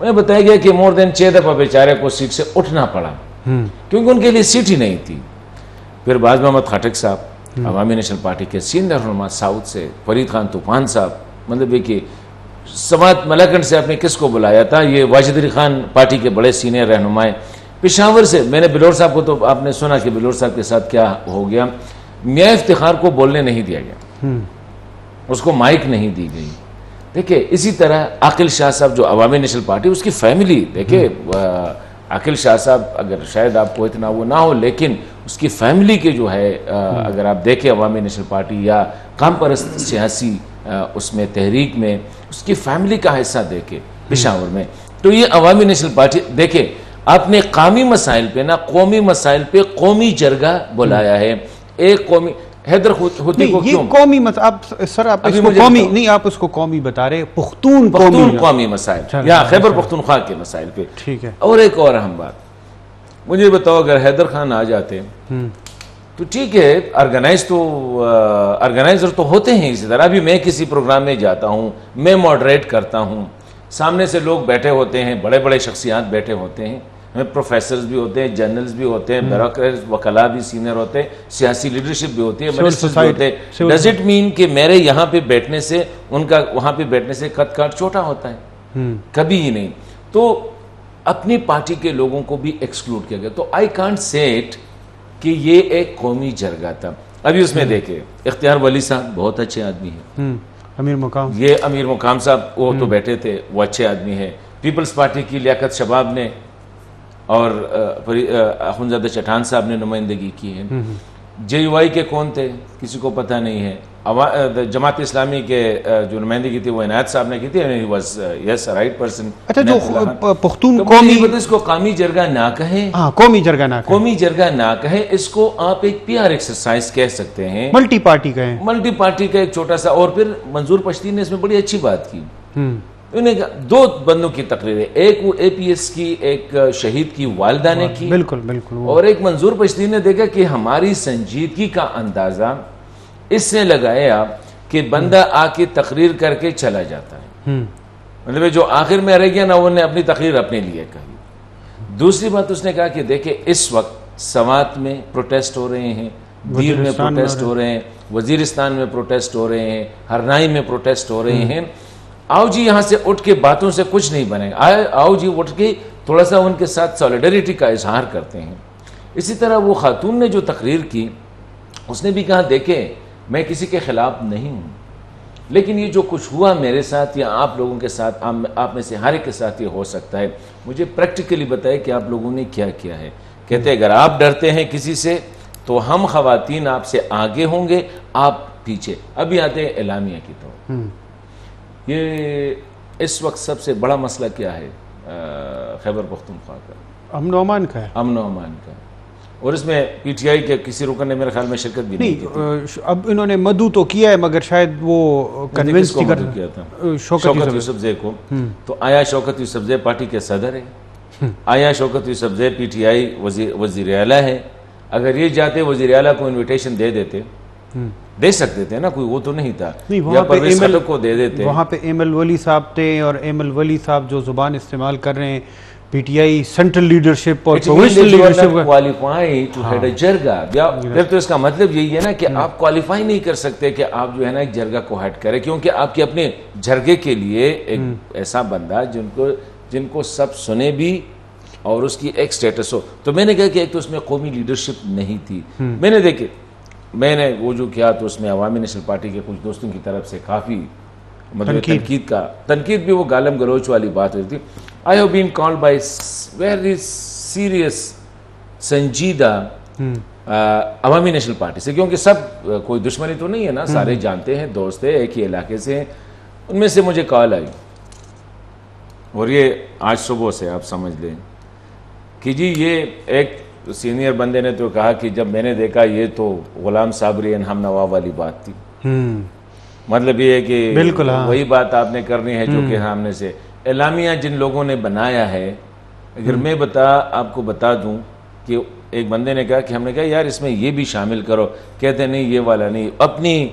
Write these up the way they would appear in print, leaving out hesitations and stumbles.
انہیں بتایا گیا کہ مور دین 6 دفعہ بیچارے کو سیٹ سے اٹھنا پڑا کیونکہ ان کے لیے سیٹ ہی نہیں تھی. پھر باز محمد خاٹک صاحب عوامی نیشنل پارٹی کے سینئر رہنما ساؤتھ سے، فرید خان طوفان صاحب، مطلب یہ کہ سماعت ملاکنڈ سے آپ نے کس کو بلایا تھا، یہ واجد علی خان پارٹی کے بڑے سینئر رہنمائے. پشاور سے میں نے بلور صاحب کو، تو آپ نے سنا کہ بلور صاحب کے ساتھ کیا ہو گیا، میاں افتخار کو بولنے نہیں دیا گیا، اس کو مائک نہیں دی گئی. دیکھیں اسی طرح عاقل شاہ صاحب جو عوامی نیشنل پارٹی، اس کی فیملی، دیکھیں عاقل شاہ صاحب اگر شاید آپ کو اتنا وہ نہ ہو، لیکن اس کی فیملی کے جو ہے اگر آپ دیکھیں عوامی نیشنل پارٹی یا قوم پرست سیاسی اس میں تحریک میں، اس کی فیملی کا حصہ دیکھیں پشاور میں. تو یہ عوامی نیشنل پارٹی، دیکھیں آپ نے قومی مسائل پہ نہ قومی مسائل پہ قومی جرگہ بلایا ہے. ایک قومی حیدر ہوتی کو کیوں قومی سر آپ اس کو قومی نہیں، آپ اس کو قومی بتا رہے، پختون قومی مسائل یا خیبر پختونخوا کے مسائل پہ. ٹھیک ہے. اور ایک اور اہم بات مجھے بتاؤ، اگر حیدر خان آ جاتے تو ٹھیک ہے، آرگنائزر تو ہوتے ہیں اسی طرح. ابھی میں کسی پروگرام میں جاتا ہوں، میں ماڈریٹ کرتا ہوں، سامنے سے لوگ بیٹھے ہوتے ہیں، بڑے بڑے شخصیات بیٹھے ہوتے ہیں، پروفیسرز بھی ہوتے ہیں، جرنلز بھی ہوتے ہیں، بیوروکریٹس وکلاء بھی سینئر ہوتے ہیں، سیاسی لیڈرشپ بھی ہوتی ہے، منسٹرز بھی ہوتے ہیں. ڈز اٹ مین کہ میرے یہاں پہ بیٹھنے سے ان کا وہاں پہ بیٹھنے سے قد کاٹ چھوٹا ہوتا ہے؟ کبھی ہی نہیں. تو اپنی پارٹی کے لوگوں کو بھی ایکسکلوڈ کیا گیا. تو آئی کانٹ سے اٹ کہ یہ ایک قومی جرگہ تھا. ابھی اس میں دیکھیں اختیار ولی صاحب بہت اچھے آدمی ہیں، امیر مقام، یہ امیر مقام صاحب وہ تو بیٹھے تھے، وہ اچھے آدمی ہیں. پیپلز پارٹی کی لیاقت شباب نے اور اخونزادہ چٹھان صاحب نے نمائندگی کی ہے. جے یو آئی کے کون تھے کسی کو پتہ نہیں ہے. جماعت اسلامی کے جو نمائندگی تھی وہ عنایت صاحب نے کی تھی. He was yes a right person. اچھا جو پختون قومی، اس کو قومی جرگہ نہ کہیں، قومی جرگہ نہ کہیں، قومی جرگہ نہ کہیں، اس کو آپ ایک پی آر ایکسرسائز کہہ سکتے ہیں، ملٹی پارٹی کہیں، ملٹی پارٹی کا ایک چھوٹا سا. اور پھر منظور پشتی نے اس میں بڑی اچھی بات کی. انہیں دو بندوں کی تقریر ہے، ایک وہ اے پی ایس کی ایک شہید کی والدہ نے کی، بالکل بالکل، اور ایک منظور پشتی نے دیکھا کہ ہماری سنجیدگی کا اندازہ اس سے لگایا کہ بندہ آ کے تقریر کر کے چلا جاتا ہے. مطلب جو آخر میں رہ گیا نا، انہوں نے اپنی تقریر اپنے لیے کہی. دوسری بات اس نے کہا کہ دیکھیں اس وقت سوات میں پروٹیسٹ ہو رہے ہیں، دیر میں پروٹیسٹ ہو رہے ہیں، وزیرستان میں پروٹیسٹ ہو رہے ہیں، ہرنائی میں پروٹیسٹ ہو رہے ہیں. آؤ جی یہاں سے اٹھ کے باتوں سے کچھ نہیں بنے گا، آؤ جی اٹھ کے تھوڑا سا ان کے ساتھ سولیڈریٹی کا اظہار کرتے ہیں. اسی طرح وہ خاتون نے جو تقریر کی، اس نے بھی کہا دیکھیں میں کسی کے خلاف نہیں ہوں، لیکن یہ جو کچھ ہوا میرے ساتھ یا آپ لوگوں کے ساتھ، آپ میں سے ہر ایک کے ساتھ یہ ہو سکتا ہے. مجھے پریکٹیکلی بتائے کہ آپ لوگوں نے کیا کیا ہے. کہتے ہیں اگر آپ ڈرتے ہیں کسی سے تو ہم خواتین آپ سے آگے ہوں گے، آپ پیچھے. ابھی آتے ہیں اعلامیہ کی طور. یہ اس وقت سب سے بڑا مسئلہ کیا ہے خیبر پختونخوا کا؟ امن و امان کا ہے، امن و امان کا. اور اس میں پی ٹی آئی کے کسی رکن نے میرے خیال میں شرکت بھی نہیں کی تھی. اب انہوں نے مدعو تو کیا ہے مگر شاید وہ کنونس کیا تھا شوکت یوسفزئی کو. تو آیا شوکت یوسفزئی پارٹی کے صدر ہے، آیا شوکت یوسفزئی پی ٹی آئی وزیر اعلیٰ ہے. اگر یہ جاتے وزیر اعلیٰ کو انویٹیشن دے دیتے، دے سکتے تھے نا، کوئی وہ تو نہیں تھا، یا پرویز خٹک کو دے دیتے. وہاں پہ ایم ولی صاحب تھے، اور ایم ولی صاحب جو زبان استعمال کر رہے ہیں PTI central leadership اور provincial leadership qualify to head a جرگہ. پھر تو اس کا مطلب یہی ہے نا کہ آپ کوالیفائی نہیں کر سکتے کہ آپ جو ہے نا ایک جرگہ کو ہیڈ کریں، کیونکہ آپ کے اپنے جرگے کے لیے ایک ایسا بندہ جن کو سب سنے بھی اور اس کی ایک سٹیٹس ہو. تو میں نے کہا کہ ایک تو اس میں قومی لیڈرشپ نہیں تھی. میں نے وہ جو کیا تو اس میں عوامی نیشنل پارٹی کے کچھ دوستوں کی طرف سے کافی مطلب تنقید بھی وہ گالم گلوچ والی بات ہوئی تھی. I have been called by very serious سنجیدہ عوامی نیشنل پارٹی سے، کیونکہ سب کوئی دشمنی تو نہیں ہے نا، سارے جانتے ہیں، دوست ہیں، ایک ہی علاقے سے ہیں. ان میں سے مجھے کال آئی، اور یہ آج صبح سے آپ سمجھ لیں کہ جی یہ ایک سینئر بندے نے تو کہا کہ جب میں نے دیکھا یہ تو غلام صابری ہم نوا والی بات تھی. مطلب یہ ہے کہ وہی بات آپ نے کرنی ہے جو کہ سامنے سے اعلامیہ جن لوگوں نے بنایا ہے. اگر میں آپ کو بتا دوں کہ ایک بندے نے کہا کہ ہم نے کہا یار اس میں یہ بھی شامل کرو، کہتے نہیں یہ والا نہیں، اپنی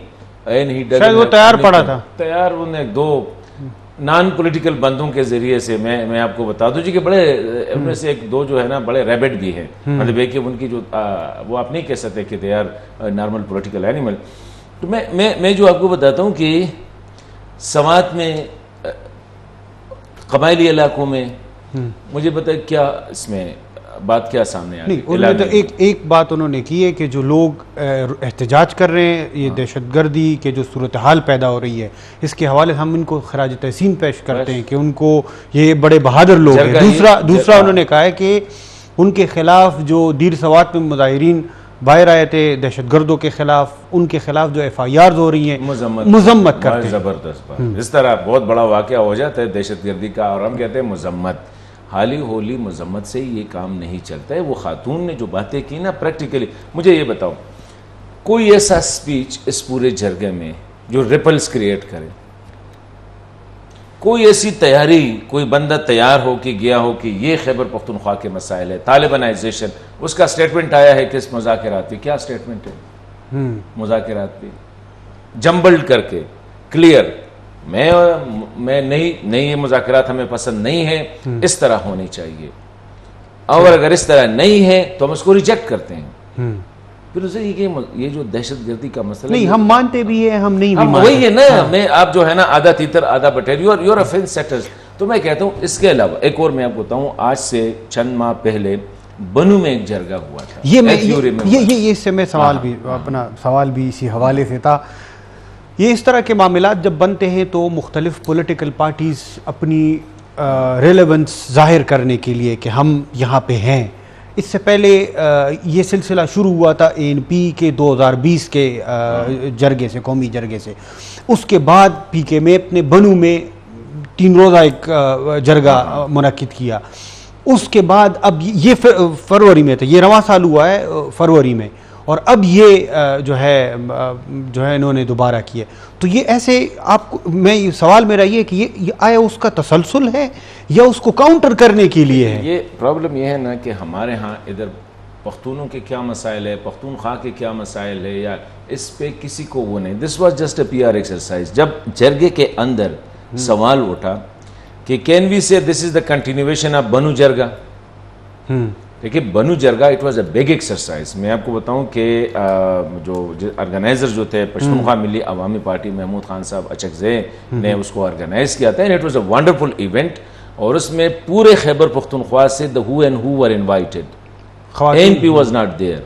شاید وہ تیار پڑا تھا، تیار انہیں دو نان پولیٹیکل بندوں کے ذریعے سے میں آپ کو بتا دوں جی کہ بڑے ان میں سے ایک دو جو ہے نا بڑے ریبٹ بھی ہیں، مطلب کہ ان کی جو وہ آپ نہیں کہہ سکتے کہ they are normal political animal. تو میں جو آپ کو بتاتا ہوں کہ سوات میں قبائلی علاقوں میں مجھے پتہ ہے کیا اس میں بات کیا سامنے آئی. انہوں نے تو ایک بات انہوں نے کی ہے کہ جو لوگ احتجاج کر رہے ہیں، یہ دہشت گردی کے جو صورتحال پیدا ہو رہی ہے، اس کے حوالے سے ہم ان کو خراج تحسین پیش کرتے ہیں کہ ان کو یہ بڑے بہادر لوگ ہیں. دوسرا انہوں نے کہا ہے کہ ان کے خلاف جو دیر سوات میں مظاہرین باہر آئے تھے دہشت گردوں کے خلاف، ان کے خلاف جو ایف آئی آرز ہو رہی ہیں مذمت کرتے ہیں. زبردست بات. اس طرح بہت بڑا واقعہ ہو جاتا ہے دہشت گردی کا اور ہم کہتے ہیں مذمت. حالی ہولی مذمت سے یہ کام نہیں چلتا ہے. وہ خاتون نے جو باتیں کی نا پریکٹیکلی، مجھے یہ بتاؤ کوئی ایسا سپیچ اس پورے جرگے میں جو ریپلز کریٹ کرے، کوئی ایسی تیاری، کوئی بندہ تیار ہو کہ گیا ہو کہ یہ خیبر پختونخوا کے مسائل ہے، طالبانائزیشن، اس کا سٹیٹمنٹ آیا ہے کس مذاکرات پہ؟ کیا سٹیٹمنٹ ہے مذاکرات پہ؟ جمبلڈ کر کے کلیئر، میں نہیں یہ مذاکرات ہمیں پسند نہیں ہے، اس طرح ہونی چاہیے، اور اگر اس طرح نہیں ہے تو ہم اس کو ریجیکٹ کرتے ہیں. پھر اسے یہ جو دہشت گردی کا مسئلہ نہیں، ہم مانتے بھی ہیں، ہم نہیں بھی مانتے. وہی ہے نا، میں آپ جو ہے نا آدھا تیتر آدھا بٹیر، یور افینس سیٹرز. تو میں کہتا ہوں اس کے علاوہ ایک اور میں آپ کو بتاؤں، آج سے چند ماہ پہلے بنو میں ایک جرگہ ہوا تھا. یہ اس سے میں سوال بھی اپنا سوال بھی اسی حوالے سے تھا. یہ اس طرح کے معاملات جب بنتے ہیں تو مختلف پولیٹیکل پارٹیز اپنی ریلیونس ظاہر کرنے کے لیے کہ ہم یہاں پہ ہیں. اس سے پہلے یہ سلسلہ شروع ہوا تھا اے این پی کے 2020 کے جرگے سے، قومی جرگے سے. اس کے بعد پی کے میپ نے بنو میں 3 روزہ ایک جرگہ منعقد کیا. اس کے بعد اب یہ فروری میں تھا، یہ رواں سال ہوا ہے فروری میں، اور اب یہ جو ہے انہوں نے دوبارہ کیا. تو یہ ایسے آپ کو سوال میرا یہ کہ یہ آیا اس کا تسلسل ہے یا اس کو کاؤنٹر کرنے کے لیے ہے؟ یہ پرابلم یہ ہے نا کہ ہمارے ہاں ادھر پختونوں کے کیا مسائل ہے، پختونخوا کے کیا مسائل ہے، یا اس پہ کسی کو وہ نہیں. This was just a P R exercise. جب جرگے کے اندر سوال اٹھا کہ کین وی سے دس از دا کنٹینیویشن آف بنو جرگہ. دیکھیے Bannu jirga it was a big exercise. میں آپ کو بتاؤں کہ جو آرگنائزر جو تھے پشتونخوا ملی عوامی پارٹی، محمود خان صاحب اچکزے نے اس کو آرگنائز کیا تھا. It was a wonderful event, اور اس میں پورے خیبر پختونخوا سے the who and who were invited. ANP was not there.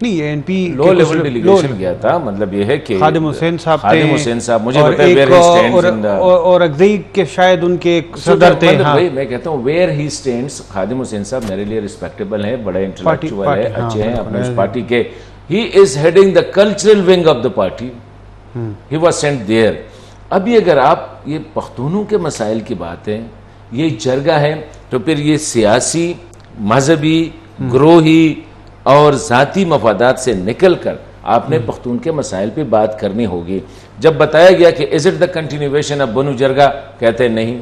نہیں، A N P low level delegation گیا تھا. مطلب یہ ہے کہ خادم حسین صاحب تھے، خادم حسین صاحب مجھے پتہ ہے where he stands in the اور اگزئی کے شاید ان کے صدر تھے. میں کہتا ہوں where he stands. Khadim Hussain صاحب میرے لیے ریسپیکٹیبل ہیں، بڑے انٹلیکچوئل ہیں، اچھے ہیں اپنے اس پارٹی کے. he is heading the cultural wing of the party. he was sent there. ابھی اگر آپ یہ پختونوں کے مسائل کی بات ہے، یہ جرگہ ہے، تو پھر یہ سیاسی، مذہبی، گروہی اور ذاتی مفادات سے نکل کر آپ نے پختون کے مسائل پہ بات کرنی ہوگی. جب بتایا گیا کہ is it the continuation of بنو جرگہ، کہتے نہیں،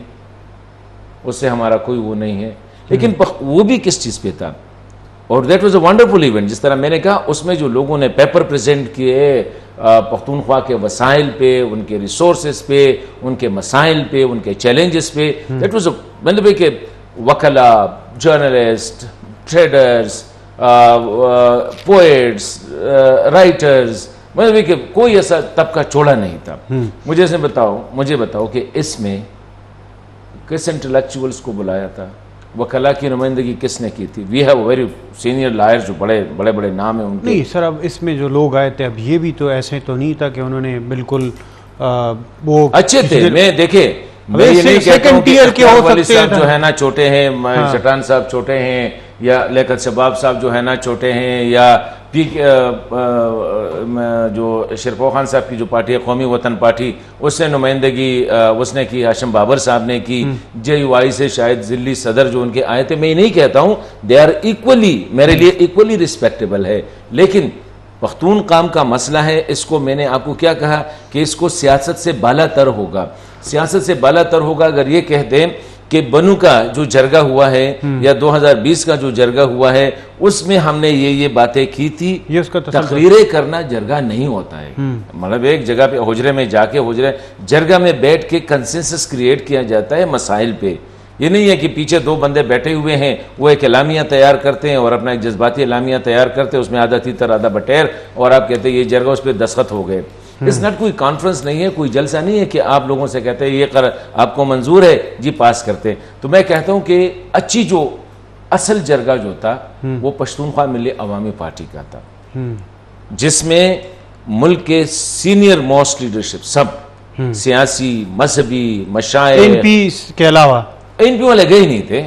اس سے ہمارا کوئی وہ نہیں ہے. لیکن وہ بھی کس چیز پہ تھا؟ اور that was a wonderful event. جس طرح میں نے کہا اس میں جو لوگوں نے پیپر پریزنٹ کیے پختونخوا کے وسائل پہ، ان کے ریسورسز پہ، ان کے مسائل پہ، ان کے چیلنجز پہ، دیٹ واز مطلب کہ وکلا، جرنلسٹ، ٹریڈرز، پوئٹس، رائٹرز، مطلب کہ کوئی ایسا طبقہ چھوڑا نہیں تھا. مجھے بتاؤ کہ اس میں کس انٹلیکچوئلس کو بلایا تھا؟ وکلا کی نمائندگی کس نے کی تھی؟ We have very senior lawyers جو بڑے بڑے نام ہیں ان کے. نہیں سر، اب اس میں جو لوگ آئے تھے، اب یہ بھی تو ایسے تو نہیں تھا کہ انہوں نے بالکل وہ اچھے تھے. میں دیکھے یہ نہیں کہتا ہوں کہ اقبال ولی صاحب جو ہے نا چھوٹے ہیں، چٹان صاحب چھوٹے ہیں، یا لیاقت شباب صاحب جو ہے نا چھوٹے ہیں، یا جو شرفو خان صاحب کی جو پارٹی ہے قومی وطن پارٹی، اس سے نمائندگی اس نے کی، ہاشم بابر صاحب نے کی، جے یو آئی سے شاید ذلی صدر جو ان کے آئے تھے. میں نہیں کہتا ہوں دے آر ایکولی، میرے لیے ایکولی رسپیکٹیبل ہے. لیکن پختون قام کا مسئلہ ہے، اس کو میں نے آپ کو کیا کہا کہ اس کو سیاست سے بالا تر ہوگا. سیاست سے بالا تر ہوگا اگر یہ کہہ دیں کہ بنو کا جو جرگہ ہوا ہے یا 2020 کا جو جرگہ ہوا ہے اس میں ہم نے یہ باتیں کی تھی. تقریریں کرنا جرگہ نہیں ہوتا ہے. مطلب ایک جگہ پہ حجرے میں جا کے جرگہ میں بیٹھ کے کنسنسس کریٹ کیا جاتا ہے مسائل پہ. یہ نہیں ہے کہ پیچھے دو بندے بیٹھے ہوئے ہیں وہ ایک اعلامیہ تیار کرتے ہیں اور اپنا ایک جذباتی اعلامیہ تیار کرتے ہیں, اس میں آدھا تیتر آدھا بٹیر, اور آپ کہتے ہیں یہ جرگہ اس پہ دستخط ہو گئے. اس نٹ کوئی کانفرنس نہیں ہے, کوئی جلسہ نہیں ہے کہ آپ لوگوں سے کہتے ہیں یہ آپ کو منظور ہے جی پاس کرتے. تو میں کہتا ہوں کہ اچھی جو اصل جرگہ جو تھا وہ پشتونخوا ملی عوامی پارٹی کا تھا, جس میں ملک کے سینئر موسٹ لیڈرشپ سب سیاسی, مذہبی, مشائخ کے علاوہ ان پی والے گئے ہی نہیں تھے.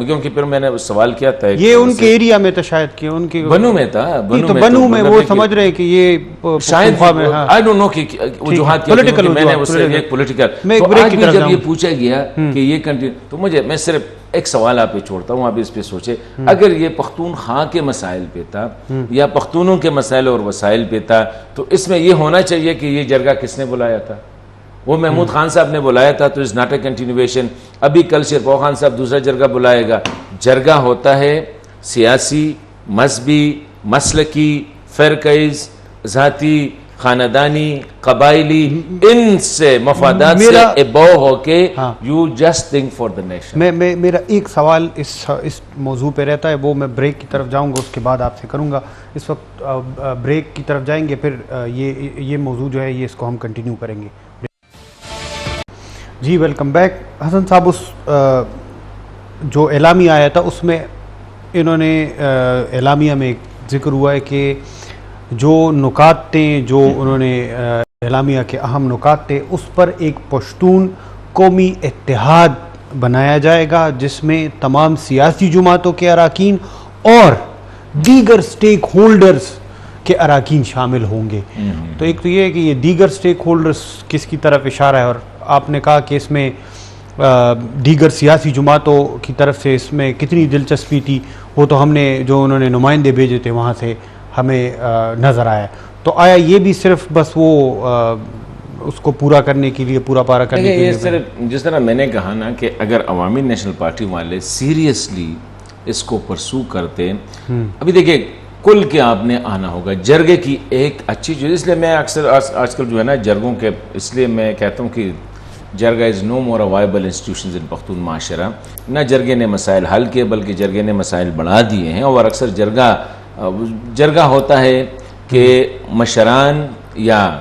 کیونکہ پھر میں نے سوال کیا تھا, یہ ان کے ایریا میں تھا شاید, کہ ان کے بنو میں تھا. بنو میں وہ سمجھ رہے کہ یہ شاید آئی ڈونٹ نو کہ وجوہات کیا تھی, میں نے اس سے ایک پولیٹیکل. تو آج بھی جب یہ پوچھا گیا کہ یہ کنٹینیو, تو میں صرف ایک سوال آپ پہ چھوڑتا ہوں, آپ اس پہ سوچے. اگر یہ پختونخوا کے مسائل پہ تھا یا پختونوں کے مسائل اور وسائل پہ تھا تو اس میں یہ ہونا چاہیے کہ یہ جرگہ کس نے بلایا تھا. وہ محمود خان صاحب نے بلایا تھا, تو اس ناٹ اے کنٹینیویشن. ابھی کل شیرپور خان صاحب دوسرا جرگہ بلائے گا. جرگہ ہوتا ہے سیاسی, مذہبی, مسلکی, فرقیز, ذاتی, خاندانی, قبائلی, ان سے مفادات سے ابو ہو کے you just think for the nation. میرا ایک سوال اس موضوع پہ رہتا ہے, وہ میں بریک کی طرف جاؤں گا, اس کے بعد آپ سے کروں گا. اس وقت بریک کی طرف جائیں گے, پھر یہ موضوع جو ہے یہ اس کو ہم کنٹینیو کریں گے. جی ویلکم بیک. حسن صاحب, اس جو اعلامیہ آیا تھا اس میں انہوں نے اعلامیہ میں ذکر ہوا ہے کہ جو نکات تھے, جو انہوں نے اعلامیہ کے اہم نکات تھے, اس پر ایک پشتون قومی اتحاد بنایا جائے گا جس میں تمام سیاسی جماعتوں کے اراکین اور دیگر سٹیک ہولڈرز کے اراکین شامل ہوں گے. تو ایک تو یہ ہے کہ یہ دیگر سٹیک ہولڈرز کس کی طرف اشارہ ہے, اور آپ نے کہا کہ اس میں دیگر سیاسی جماعتوں کی طرف سے اس میں کتنی دلچسپی تھی, وہ تو ہم نے جو انہوں نے نمائندے بھیجے تھے وہاں سے ہمیں نظر آیا. تو آیا یہ بھی صرف بس وہ اس کو پورا کرنے کے لیے, پورا پارا کرنے کے لیے؟ صرف جس طرح میں نے کہا نا کہ اگر عوامی نیشنل پارٹی والے سیریسلی اس کو پرسو کرتے, ابھی دیکھیں کل کے آپ نے آنا ہوگا. جرگے کی ایک اچھی چیز, اس لیے میں اکثر آج کل جو ہے نا جرگوں کے, اس لیے میں کہتا ہوں کہ جرگہ از نو مور اے وائبل انسٹیٹیوشنز ان پختون معاشرہ. نہ جرگے نے مسائل حل کیے بلکہ جرگے نے مسائل بڑھا دیے ہیں. اور اکثر جرگہ ہوتا ہے کہ مشران یا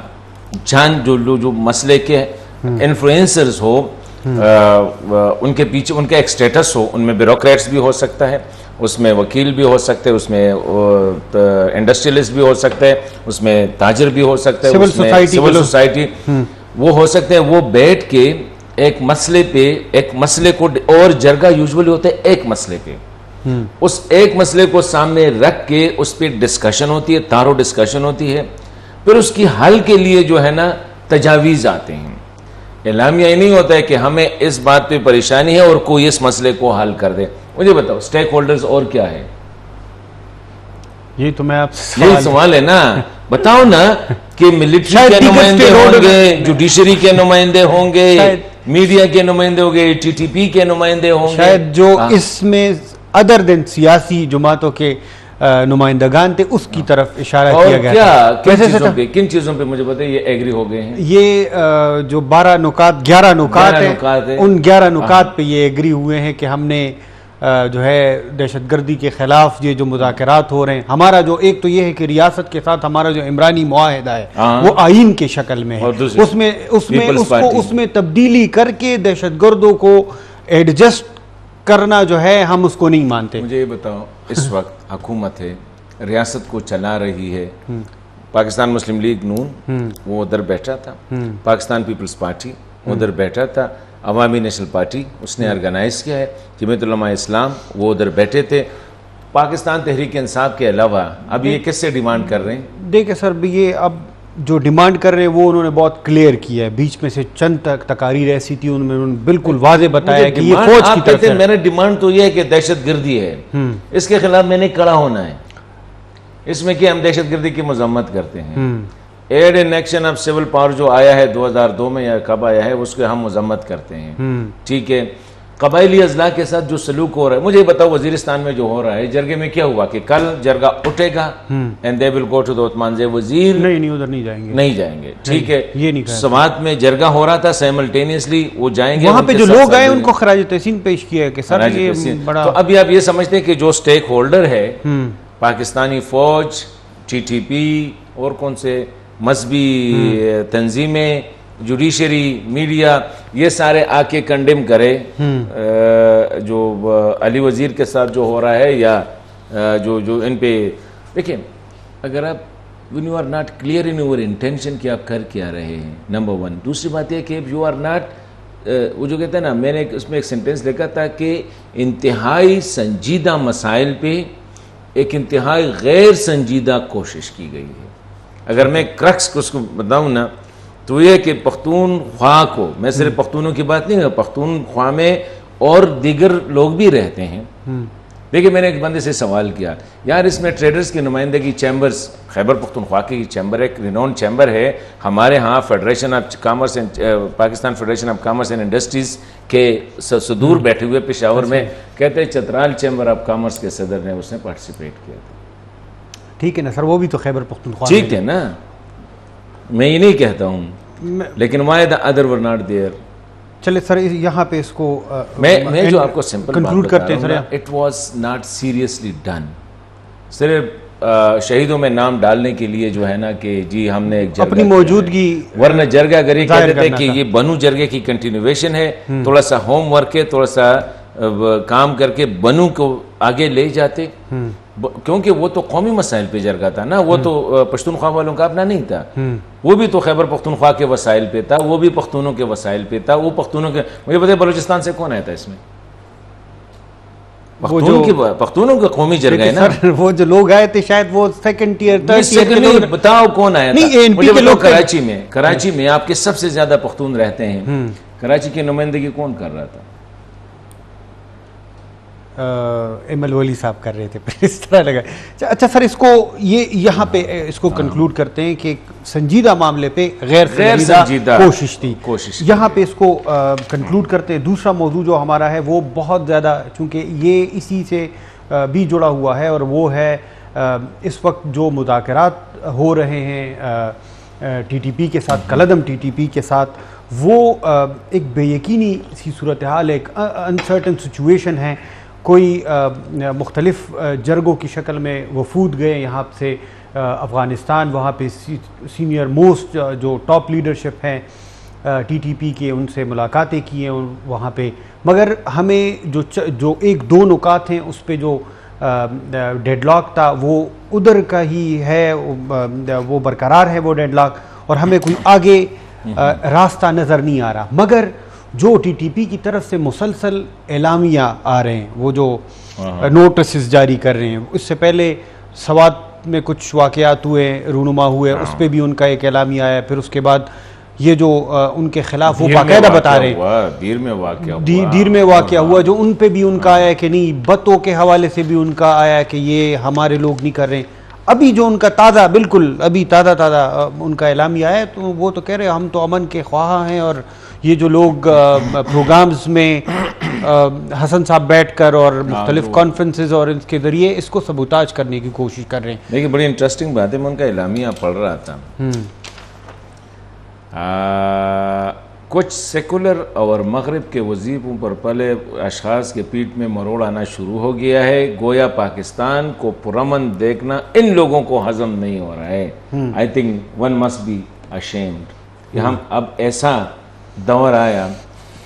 جو مسئلے کے انفلوئنسرز ہو, ان کے پیچھے ان کا ایک سٹیٹس ہو, ان میں بیوروکریٹس بھی ہو سکتا ہے, اس میں وکیل بھی ہو سکتے ہیں, اس میں انڈسٹریلسٹ بھی ہو سکتے ہیں, اس میں تاجر بھی ہو سکتے ہیں, سول سوسائٹی وہ ہو سکتے ہیں. وہ بیٹھ کے ایک مسئلے کو, اور جرگہ یوزولی ہوتا ہے ایک مسئلے پہ, اس ایک مسئلے کو سامنے رکھ کے اس پہ ڈسکشن ہوتی ہے, تارو ڈسکشن ہوتی ہے. پھر اس کی حل کے لیے جو ہے نا تجاویز آتے ہیں. اعلامیہ یہ نہیں ہوتا ہے کہ ہمیں اس بات پہ پریشانی ہے اور کوئی اس مسئلے کو حل کر دے. مجھے بتاؤ سٹیک ہولڈرز اور کیا ہے؟ یہ تو میں آپ سے یہی سوال ہے نا. بتاؤ نا کہ ملٹری کے نمائندے ہوں گے, جوڈیشری کے نمائندے ہوں گے, میڈیا کے نمائندے ہوں گے, ٹی ٹی پی کے نمائندے ہوں گے, شاید جو اس میں ادر دین سیاسی جماعتوں کے نمائندگان تھے اس کی طرف اشارہ کیا گیا تھا. کن چیزوں پہ مجھے پتا ہے یہ ایگری ہو گئے ہیں؟ یہ جو 11 نکات ہیں, ان 11 نکات پہ یہ ایگری ہوئے ہیں کہ ہم نے جو ہے دہشت گردی کے خلاف یہ جو مذاکرات ہو رہے ہیں, ہمارا جو ایک تو یہ ہے کہ ریاست کے ساتھ ہمارا جو عمرانی معاہدہ ہے وہ آئین کے شکل میں ہے, اس میں تبدیلی کر کے دہشت گردوں کو ایڈجسٹ کرنا جو ہے ہم اس کو نہیں مانتے. مجھے یہ بتاؤ, اس وقت حکومت ہے, ریاست کو چلا رہی ہے پاکستان مسلم لیگ نون, وہ ادھر بیٹھا تھا, پاکستان پیپلز پارٹی ادھر بیٹھا تھا, عوامی نیشنل پارٹی اس نے آرگنائز کیا ہے, جمعیت علماء اسلام وہ ادھر بیٹھے تھے, پاکستان تحریک انصاف کے علاوہ. اب یہ کس سے ڈیمانڈ کر رہے ہیں؟ دیکھیں سر, یہ اب جو ڈیمانڈ کر رہے ہیں وہ انہوں نے بہت کلیئر کیا ہے. بیچ میں سے چند تقاریر ایسی تھی ان میں انہوں نے بالکل واضح بتایا کہ یہ فوج کی طرف سے. میرا ڈیمانڈ تو یہ ہے کہ دہشت گردی ہے, اس کے خلاف میں نے کڑا ہونا ہے. اس میں کہ ہم دہشت گردی کی مذمت کرتے ہیں. Aid in action of civil power جو آیا ہے 2002 میں یا کب آیا ہے, اس کے ہم مذمت کرتے ہیں, ٹھیک ہے. قبائلی اضلاع کے ساتھ جو سلوک ہو رہا ہے. مجھے بتاؤ وزیرستان میں جو ہو رہا ہے جرگے میں کیا ہوا کہ کل جرگہ اٹھے گا and they will go to the عثمان وزیر نہیں ادھر نہیں جائیں گے ٹھیک ہے. یہ نہیں کہا. سماعت میں جرگہ ہو رہا تھا سائملٹینیسلی وہ جائیں گے. وہاں پہ جو لوگ آئے ان کو خراج تحسین پیش کیا ہے کہ سر یہ بڑا. تو ابھی آپ یہ سمجھتے ہیں کہ جو سٹیک ہولڈر ہے پاکستانی فوج ٹی ٹی پی اور کون سے مذہبی تنظیمیں جوڈیشری میڈیا یہ سارے آ کے کنڈیم کرے جو علی وزیر کے ساتھ جو ہو رہا ہے یا جو ان پہ. دیکھیں اگر آپ when you are not clear in your intention کہ آپ کر کیا رہے ہیں نمبر ون. دوسری بات یہ کہ you are not وہ جو کہتے ہیں نا میں نے اس میں ایک سینٹینس لکھا تھا کہ انتہائی سنجیدہ مسائل پہ ایک انتہائی غیر سنجیدہ کوشش کی گئی ہے. اگر میں کرکس کو اس کو بتاؤں نا تو یہ کہ پختونخوا کو میں صرف پختونوں کی بات نہیں کرتا پختونخوا میں اور دیگر لوگ بھی رہتے ہیں. دیکھیں میں نے ایک بندے سے سوال کیا یار اس میں ٹریڈرز کی نمائندگی چیمبرز خیبر پختونخوا کی چیمبر ایک رینون چیمبر ہے ہمارے ہاں federation of commerce Pakistan federation of commerce and industries کے صدور بیٹھے ہوئے پشاور میں کہتے ہیں چترال چیمبر آف کامرس کے صدر نے اس نے پارٹیسپیٹ کیا تھا. ٹھیک ہے نا سر وہ بھی تو خیبر پختونخوا ٹھیک ہے نا میں یہ نہیں کہتا ہوں لیکن why the other were not there. چلے سر یہاں پہ اس کو میں جو آپ کو سمپل کنکلوڈ کرتے ہیں sir it was not seriously done. صرف شہیدوں میں نام ڈالنے کے لیے جو ہے نا کہ جی ہم نے ایک اپنی موجودگی ورنہ جرگہ اگر یہ کہتے تھے کہ یہ بنو جرگے کی کنٹینیویشن ہے تھوڑا سا ہوم ورک ہے تھوڑا سا کام کر کے بنو کو آگے لے جاتے کیونکہ وہ تو قومی مسائل پہ جرگہ تھا نا وہ تو پشتونخوا والوں کا اپنا نہیں تھا. وہ بھی تو خیبر پختونخوا کے وسائل پہ تھا وہ بھی پختونوں کے وسائل پہ تھا وہ پختونوں کے مجھے پتہ ہے بلوچستان سے کون آیا تھا اس میں پختونوں کے قومی جرگہ ہے نا. وہ جو لوگ آئے تھے شاید وہ سیکنڈ ٹیئر تھرڈ ٹیئر بتاؤ کون آیا تھا. مجھے بتاؤ کراچی میں آپ کے سب سے زیادہ پختون رہتے ہیں کراچی کی نمائندگی کون کر رہا تھا. ایم ولی صاحب کر رہے تھے اس طرح لگا. اچھا سر اس کو یہ یہاں پہ اس کو کنکلوڈ کرتے ہیں کہ سنجیدہ معاملے پہ غیر سنجیدہ کوشش تھی یہاں پہ اس کو کنکلوڈ کرتے ہیں. دوسرا موضوع جو ہمارا ہے وہ بہت زیادہ چونکہ یہ اسی سے بھی جڑا ہوا ہے اور وہ ہے اس وقت جو مذاکرات ہو رہے ہیں ٹی ٹی پی کے ساتھ کالعدم ٹی ٹی پی کے ساتھ وہ ایک بے یقینی سی صورتحال ایک انسرٹن سچویشن ہے. کوئی مختلف جرگوں کی شکل میں وفود گئے یہاں سے افغانستان وہاں پہ سینئر موسٹ جو ٹاپ لیڈرشپ ہیں ٹی ٹی پی کے ان سے ملاقاتیں کی ہیں وہاں پہ مگر ہمیں جو ایک دو نکات ہیں اس پہ جو ڈیڈ لاک تھا وہ ادھر کا ہی ہے وہ برقرار ہے وہ ڈیڈ لاک اور ہمیں کوئی آگے راستہ نظر نہیں آ رہا. مگر جو ٹی ٹی پی کی طرف سے مسلسل اعلامیہ آ رہے ہیں وہ جو نوٹسز جاری کر رہے ہیں اس سے پہلے سوات میں کچھ واقعات ہوئے رونما ہوئے اس پہ بھی ان کا ایک اعلامیہ آیا پھر اس کے بعد یہ جو ان کے خلاف وہ باقاعدہ بتا رہے ہیں دیر میں واقعہ ہوا جو ان پہ بھی ان کا آیا کہ نہیں بتوں کے حوالے سے بھی ان کا آیا کہ یہ ہمارے لوگ نہیں کر رہے ہیں. ابھی جو ان کا تازہ بالکل ابھی تازہ ان کا اعلامیہ آیا تو وہ تو کہہ رہے ہیں ہم تو امن کے خواہاں ہیں اور یہ جو لوگ پروگرامز میں حسن صاحب بیٹھ کر اور مختلف کانفرنسز اور اس کے ذریعے اس کو سبوتاج کرنے کی کوشش کر رہے ہیں. دیکھیں بڑی انٹرسٹنگ بات ہے میں ان کا اعلامیہ پڑھ رہا تھا. کچھ سیکولر اور مغرب کے وظیفوں پر پلے اشخاص کے پیٹ میں مروڑ آنا شروع ہو گیا ہے. گویا پاکستان کو پرامن دیکھنا ان لوگوں کو ہضم نہیں ہو رہا ہے. I think one must be ashamed کہ ہم اب ایسا دور آیا.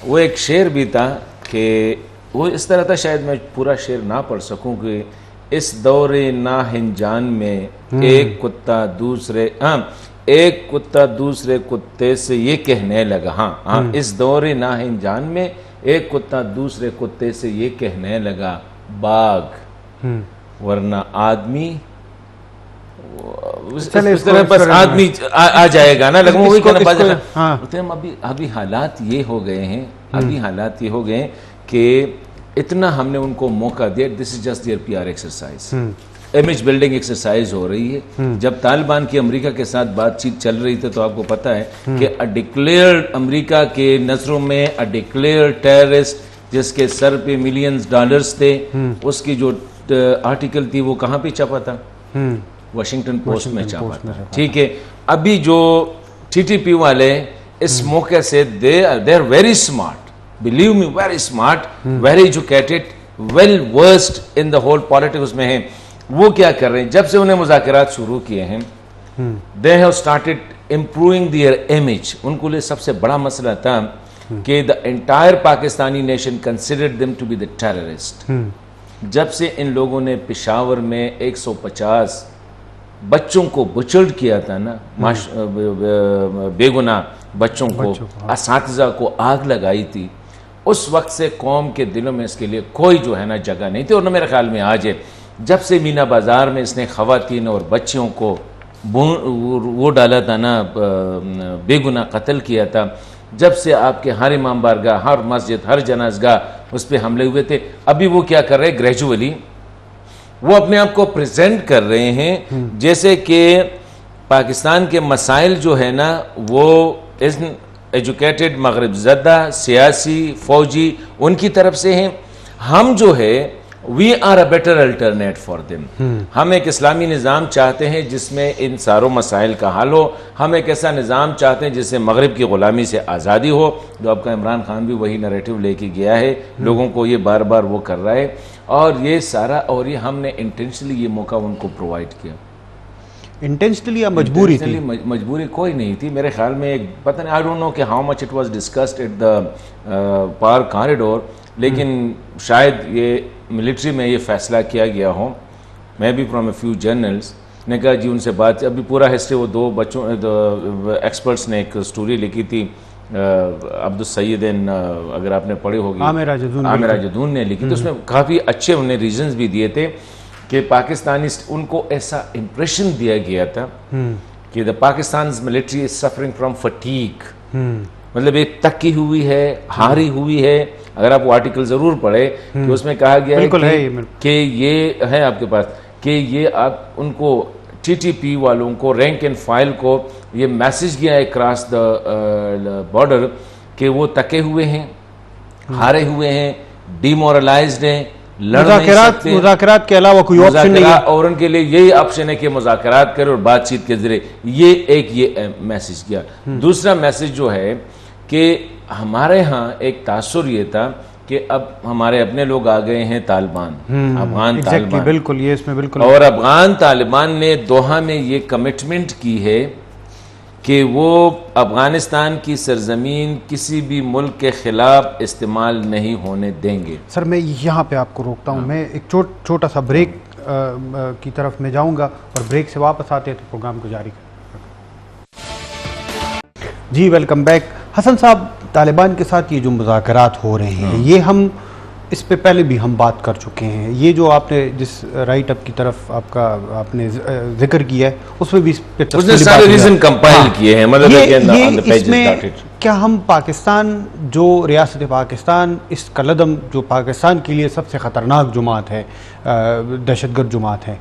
وہ ایک شعر بھی تھا کہ وہ اس طرح تھا شاید میں پورا شعر نہ پڑھ سکوں کہ اس دور ناہنجان میں ایک کتا دوسرے کتے سے یہ کہنے لگا اس دور ناہنجان میں ایک کتا دوسرے کتے سے یہ کہنے لگا باغ ورنہ آدمی اس طرح بس آدمی آ جائے گا نا ابھی حالات یہ ہو گئے ہیں کہ اتنا ہم نے ان کو موقع دیا. This is just their P R exercise image building exercise ہو رہی ہے. جب طالبان کی امریکہ کے ساتھ بات چیت چل رہی تھی تو آپ کو پتا ہے کہ ڈکلیئرڈ امریکہ کے نظروں میں ڈکلیئرڈ ٹیررسٹ جس کے سر پہ ملینز ڈالرز تھے، اس کی جو آرٹیکل تھی وہ کہاں پہ چھپا تھا؟ واشنگٹن پوسٹ میں چھپا تھا. ٹھیک ہے، ابھی جو ٹی ٹی پی والے اس موقع سے they are very smart, believe me very smart, very educated, well versed in the whole politics میں ہیں. وہ کیا کر رہے ہیں؟ جب سے انہیں مذاکرات شروع کیے ہیں they have started improving their image. ان کو لیے سب سے بڑا مسئلہ تھا کہ the entire Pakistani nation considered them to be the terrorist. جب سے ان لوگوں نے پشاور میں 150 بچوں کو بچلڈ کیا تھا نا، بے گناہ بچوں کو، اساتذہ کو آگ لگائی تھی، اس وقت سے قوم کے دلوں میں اس کے لیے کوئی جو ہے نا جگہ نہیں تھی. اور میرے خیال میں آج ہے، جب سے مینا بازار میں اس نے خواتین اور بچیوں کو وہ ڈالا تھا نا، بے گناہ قتل کیا تھا، جب سے آپ کے ہر امام بارگاہ، ہر مسجد، ہر جنازگاہ اس پہ حملے ہوئے تھے. ابھی وہ کیا کر رہے ہیں؟ گریجولی وہ اپنے آپ کو پریزنٹ کر رہے ہیں جیسے کہ پاکستان کے مسائل جو ہے نا وہ ایجوکیٹڈ، مغرب زدہ، سیاسی، فوجی ان کی طرف سے ہیں. ہم جو ہے we are a better alternate for them. ہم ایک اسلامی نظام چاہتے ہیں جس میں ان ساروں مسائل کا حل ہو. ہم ایک ایسا نظام چاہتے ہیں جس سے مغرب کی غلامی سے آزادی ہو. جو آپ کا عمران خان بھی وہی نریٹو لے کے گیا ہے، لوگوں کو یہ بار بار وہ کر رہا ہے. اور یہ سارا، اور یہ ہم نے انٹینشنلی یہ موقع ان کو پرووائڈ کیا. انٹینشنلی یا مجبوری تھی؟ مجبوری کوئی نہیں تھی میرے خیال میں. ایک پتہ نہیں، آئی ڈونٹ نو کہ how much it was discussed at the park corridor, لیکن شاید یہ ملٹری میں یہ فیصلہ کیا گیا ہو. میں بھی فرام اے فیو جرنلز نے کہا جی ان سے بات، ابھی پورا ہسٹری وہ دو بچوں ایکسپرٹس نے ایک سٹوری لکھی تھی، عبدالسیدین، اگر آپ نے پڑھی ہوگی، عامر جدون نے لکھی تھی. اس میں کافی اچھے انہیں ریزنز بھی دیے تھے کہ پاکستانی ان کو ایسا امپریشن دیا گیا تھا کہ the Pakistan's military is suffering from fatigue, مطلب ایک تکی ہوئی ہے، ہاری ہوئی ہے. اگر آپ وہ آرٹیکل ضرور پڑھے کہ اس میں کہا گیا ہے کہ یہ ہے آپ کے پاس، کہ یہ آپ ان کو ٹی ٹی پی والوں کو، رینک اینڈ فائل کو یہ میسج گیا ہے کراس دا بارڈر کہ وہ تکے ہوئے ہیں، ہارے ہوئے ہیں، ڈی مورلائزڈ ہیں، مذاکرات کے علاوہ کوئی آپشن نہیں ہے. اور ان کے لیے یہی آپشن ہے کہ مذاکرات کرے اور بات چیت کے ذریعے. یہ میسج کیا. دوسرا میسج جو ہے کہ ہمارے ہاں ایک تاثر یہ تھا کہ اب ہمارے اپنے لوگ آ گئے ہیں طالبان، افغان طالبان. بالکل، یہ اس میں بالکل. اور افغان طالبان نے دوحہ میں یہ کمٹمنٹ کی ہے کہ وہ افغانستان کی سرزمین کسی بھی ملک کے خلاف استعمال نہیں ہونے دیں گے. سر میں یہاں پہ آپ کو روکتا ہوں، میں ایک چھوٹا سا بریک کی طرف میں جاؤں گا، اور بریک سے واپس آتے ہیں تو پروگرام کو جاری کریں. جی ویلکم بیک. حسن صاحب، طالبان کے ساتھ یہ جو مذاکرات ہو رہے ہیں، یہ ہم اس پہ پہلے بھی ہم بات کر چکے ہیں. یہ جو آپ نے جس رائٹ اپ کی طرف آپ نے ذکر کیا ہے اس میں بھی سارے ریزن کمپائل کیے ہیں. مطلب اس میں کیا ہم پاکستان، جو ریاست پاکستان، اس کالعدم جو پاکستان کے لیے سب سے خطرناک جماعت ہے، دہشت گرد جماعت ہے،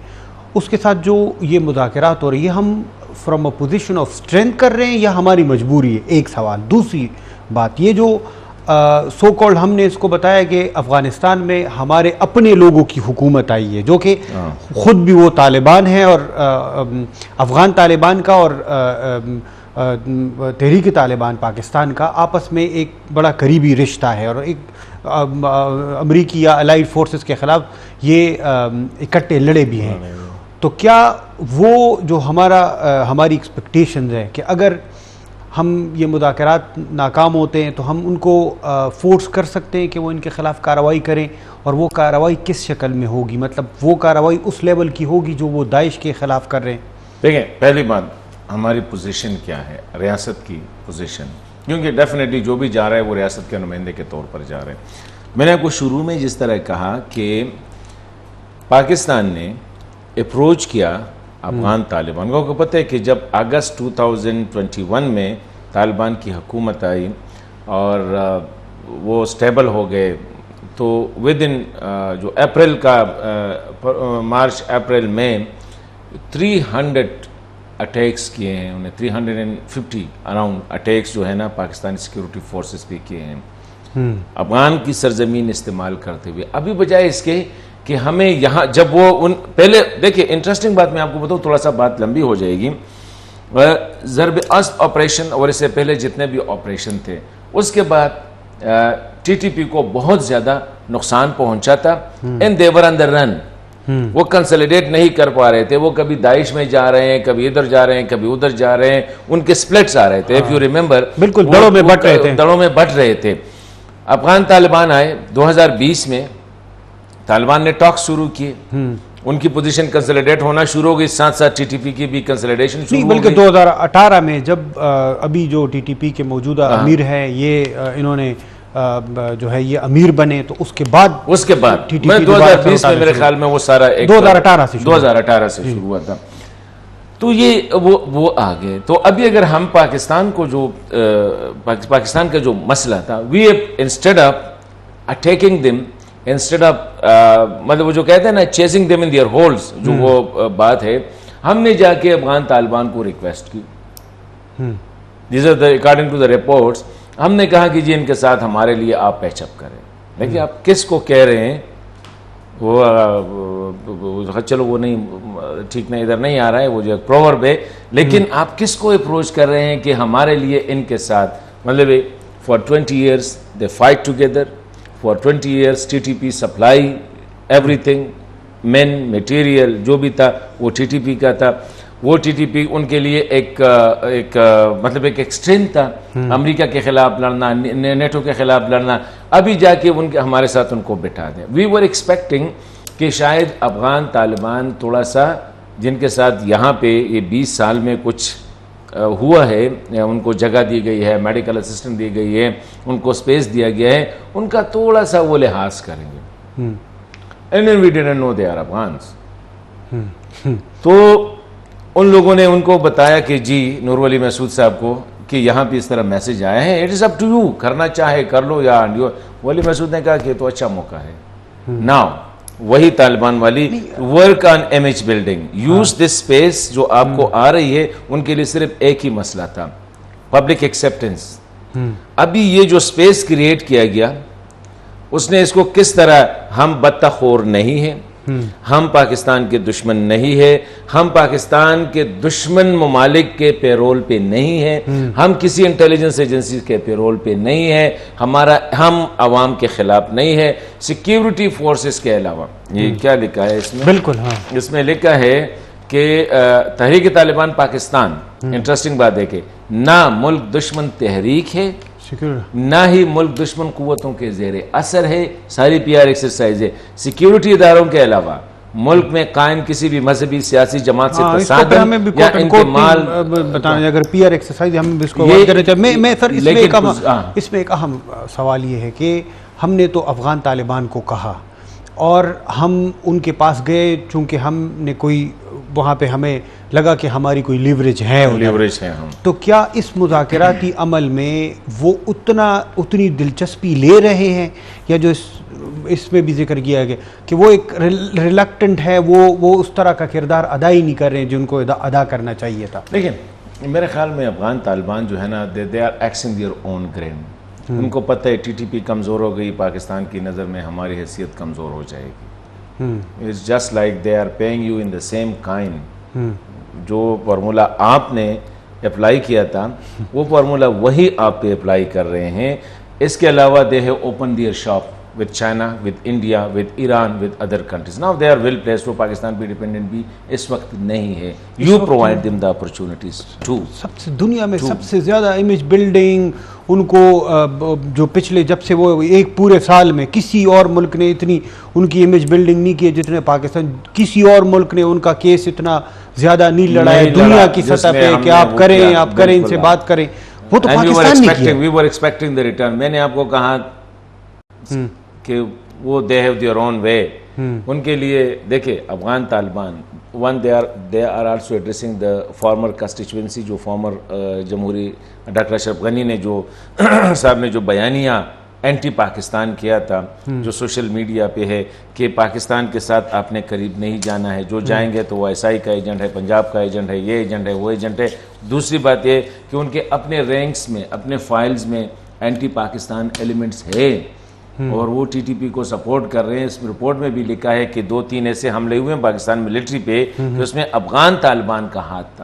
اس کے ساتھ جو یہ مذاکرات ہو رہی ہے، ہم from a position of strength کر رہے ہیں یا ہماری مجبوری ہے؟ ایک سوال. دوسری بات، یہ جو سو کالڈ ہم نے اس کو بتایا کہ افغانستان میں ہمارے اپنے لوگوں کی حکومت آئی ہے، جو کہ خود بھی وہ طالبان ہیں، اور افغان طالبان کا اور تحریک طالبان پاکستان کا آپس میں ایک بڑا قریبی رشتہ ہے، اور ایک امریکی یا الائیڈ فورسز کے خلاف یہ اکٹھے لڑے بھی ہیں. تو کیا وہ جو ہماری ایکسپیکٹیشنز ہے کہ اگر ہم یہ مذاکرات ناکام ہوتے ہیں تو ہم ان کو فورس کر سکتے ہیں کہ وہ ان کے خلاف کارروائی کریں، اور وہ کارروائی کس شکل میں ہوگی؟ مطلب وہ کارروائی اس لیول کی ہوگی جو وہ داعش کے خلاف کر رہے ہیں؟ دیکھیں، پہلی بات ہماری پوزیشن کیا ہے، ریاست کی پوزیشن، کیونکہ ڈیفینیٹلی جو بھی جا رہا ہے وہ ریاست کے نمائندے کے طور پر جا رہے ہیں. میں نے آپ کو شروع میں جس طرح کہا کہ پاکستان نے اپروچ کیا افغان طالبان کو پتہ ہے کہ جب اگست 2021 میں طالبان کی حکومت آئی اور وہ سٹیبل ہو گئے تو ود ان جو اپریل کا مارچ اپریل میں 300 اٹیکس کیے ہیں انہیں، 350 اراؤنڈ اٹیکس جو ہے نا پاکستانی سیکیورٹی فورسز پہ کیے ہیں. افغان کی سرزمین استعمال کرتے ہوئے. ابھی بجائے اس کے کہ ہمیں یہاں جب وہ پہلے دیکھیں انٹرسٹنگ بات میں آپ کو بتاؤں, تھوڑا سا بات لمبی ہو جائے گی. ضرب اسب آپریشن اور اس سے پہلے جتنے بھی آپریشن تھے, اس کے بعد ٹی ٹی پی کو بہت زیادہ نقصان پہنچا تھا. اینڈ دے ور آن دی رن. وہ کنسولیڈیٹ نہیں کر پا رہے تھے. وہ کبھی داعش میں جا رہے ہیں, کبھی ادھر جا رہے ہیں, کبھی ادھر جا رہے ہیں. ان کے سپلٹس آ رہے تھے, اف یو ریمبر, بالکل دڑوں میں بٹ رہے تھے, دڑوں میں بٹ رہے تھے. افغان طالبان آئے 2020 میں, طالبان نے ٹاک شروع کیے, ان کی پوزیشن کنسولیڈیٹ ہونا شروع ہو گئی, ساتھ ساتھ ٹی ٹی پی کی بھی کنسولیڈیشن شروع ہو گئی. بلکہ 2018 میں جب ابھی جو ٹی ٹی پی کے موجودہ امیر ہیں, یہ انہوں نے جو ہے یہ امیر بنے, تو اس کے بعد میں 2020 میں میرے خیال میں وہ سارا 2018 سے شروع ہوا تھا. تو یہ وہ آگے. تو ابھی اگر ہم پاکستان کو جو پاکستان کا جو مسئلہ تھا, we instead of attacking them, instead of مطلب وہ جو کہتے ہیں نا chasing them in their holes, جو وہ بات ہے, ہم نے جا کے افغان طالبان کو ریکویسٹ کی. These are according to the reports, ہم نے کہا کہ جی ان کے ساتھ ہمارے لیے آپ پیچ اپ کریں. دیکھیے آپ کس کو کہہ رہے ہیں, وہ چلو وہ نہیں ٹھیک نہیں, ادھر نہیں آ رہا ہے, وہ جو پروورب ہے, لیکن آپ کس کو اپروچ کر رہے ہیں کہ ہمارے لیے ان کے ساتھ, مطلب for 20 years they fight together, for 20 years T T P supply everything, main material جو بھی تھا وہ ٹی ٹی پی کا تھا. وہ ٹی ٹی پی ان کے لیے ایک مطلب ایک اسٹرینتھ تھا, امریکہ کے خلاف لڑنا, نیٹو کے خلاف لڑنا. ابھی جا کے ہمارے ساتھ ان کو بٹھا دیں. وی ور ایکسپیکٹنگ کہ شاید افغان طالبان تھوڑا سا, جن کے ساتھ یہاں پہ یہ 20 سال میں کچھ ہوا ہے, ان کو جگہ دی گئی ہے, میڈیکل اسسٹنٹ دی گئی ہے, ان کو اسپیس دیا گیا ہے, ان کا تھوڑا سا وہ لحاظ کریں گے. And we didn't know they are Afghans. تو ان لوگوں نے ان کو بتایا کہ جی نور ولی محسود صاحب کو کہ یہاں پہ اس طرح میسج آیا ہے, it is up to you, کرنا چاہے کر لو یا ولی محسود نے کہا کہ تو اچھا موقع ہے. ناؤ وہی طالبان والی work on image building, use this space جو آپ کو آ رہی ہے. ان کے لیے صرف ایک ہی مسئلہ تھا, پبلک ایکسیپٹنس. ابھی یہ جو اسپیس کریٹ کیا گیا, اس نے اس کو کس طرح, ہم بدتخور نہیں ہیں, ہم پاکستان کے دشمن نہیں ہے, ہم پاکستان کے دشمن ممالک کے پیرول پہ نہیں ہیں, ہم کسی انٹیلیجنس ایجنسی کے پیرول پہ نہیں ہے, ہم عوام کے خلاف نہیں ہے, سیکیورٹی فورسز کے علاوہ. یہ کیا لکھا ہے اس میں؟ بالکل ہاں, اس میں لکھا ہے کہ تحریک طالبان پاکستان, انٹرسٹنگ بات ہے کہ نہ ملک دشمن تحریک ہے, نہ ہی ملک دشمن قوتوں کے زیر اثر ہے. ساری پی آر ایکسرسائز ہے. سیکیورٹی اداروں کے علاوہ ملک میں قائم کسی بھی مذہبی سیاسی جماعت سے تصادم یا ان کے مال بتانا, اگر پی آر ایکسرسائز ہم اس کو میں سر اس میں ایک اہم سوال یہ ہے کہ ہم نے تو افغان طالبان کو کہا اور ہم ان کے پاس گئے, چونکہ ہم نے کوئی وہاں پہ ہمیں لگا کہ ہماری کوئی لیوریج ہے, تو کیا اس مذاکراتی عمل میں وہ اتنی دلچسپی لے رہے ہیں, یا جو اس میں بھی ذکر کیا گیا کہ وہ ایک ریلکٹنٹ ہے, وہ اس طرح کا کردار ادا ہی نہیں کر رہے ہیں جن کو ادا کرنا چاہیے تھا. لیکن میرے خیال میں افغان طالبان جو ہے نا, they are axing their own grain. ان کو پتہ ہے ٹی ٹی پی کمزور ہو گئی, پاکستان کی نظر میں ہماری حیثیت کمزور ہو جائے گی. It's just like they are paying you in the same kind. جو فارمولا آپ نے اپلائی کیا تھا, وہ فارمولا وہی آپ پہ اپلائی کر رہے ہیں. اس کے علاوہ they have opened their shop with China, with India, with Iran, with other countries. Now they are well placed. وہ پاکستان پہ ڈیپینڈنٹ بھی اس وقت نہیں ہے. You provide them the opportunities too. سب سے دنیا میں سب سے زیادہ امیج بلڈنگ ان کو, جو پچھلے جب سے وہ ایک پورے سال میں کسی اور ملک نے اتنی ان کی امیج بلڈنگ نہیں کی جتنے پاکستان, کسی اور ملک نے ان کا کیس اتنا زیادہ نہیں لڑا ہے دنیا کی سطح پہ کہ آپ کریں ان سے بات کریں. وہ تو پاکستان نے کیا. We were expecting the return. میں نے آپ کو کہا کہ وہ they have their own way. ان کے لیے دیکھیں Afghan Taliban, they are also addressing the former constituency, جو former جمہوری ڈاکٹر اشرف غنی نے جو صاحب نے جو بیانیہ اینٹی پاکستان کیا تھا, جو سوشل میڈیا پہ ہے کہ پاکستان کے ساتھ آپ نے قریب نہیں جانا ہے, جو جائیں گے تو وہ ایس آئی کا ایجنٹ ہے, پنجاب کا ایجنٹ ہے, یہ ایجنٹ ہے, وہ ایجنٹ ہے. دوسری بات یہ کہ ان کے اپنے رینکس میں, اپنے فائلز میں اینٹی پاکستان ایلیمنٹس ہے اور وہ ٹی ٹی پی کو سپورٹ کر رہے ہیں. اس رپورٹ میں بھی لکھا ہے کہ 2-3 ایسے حملے ہوئے ہیں پاکستان ملٹری پہ کہ اس میں افغان طالبان کا ہاتھ